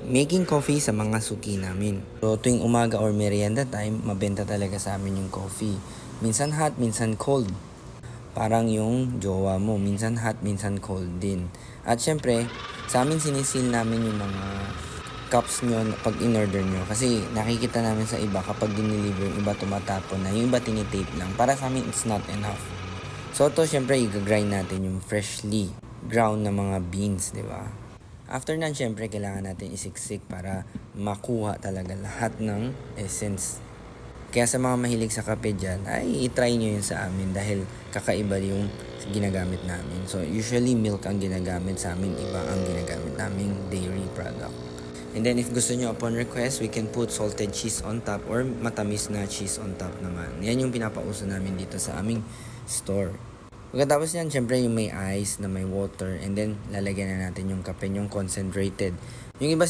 making coffee sa mga suki namin. So tuwing umaga or merienda time, mabenta talaga sa amin yung coffee. Minsan hot, minsan cold. Parang yung jowa mo, minsan hot, minsan cold din. At syempre, sa amin sinisil namin yung mga cups nyo pag in-order nyo. Kasi nakikita namin sa iba kapag dineliver, yung iba tumatapon na, yung iba tinitape lang. Para sa amin, it's not enough. So to syempre, i-grind natin yung freshly ground na mga beans, di ba? After nan, syempre, kailangan natin isiksik para makuha talaga lahat ng essence. Kaya sa mga mahilig sa kape dyan, ay itry nyo yun sa amin dahil kakaiba yung ginagamit namin. So usually milk ang ginagamit sa amin, iba ang ginagamit naming dairy product. And then if gusto nyo upon request, we can put salted cheese on top or matamis na cheese on top naman. Yan yung pinapauso namin dito sa aming store. Pagkatapos yan, syempre yung may ice na may water and then lalagyan na natin yung kape, yung concentrated. Yung iba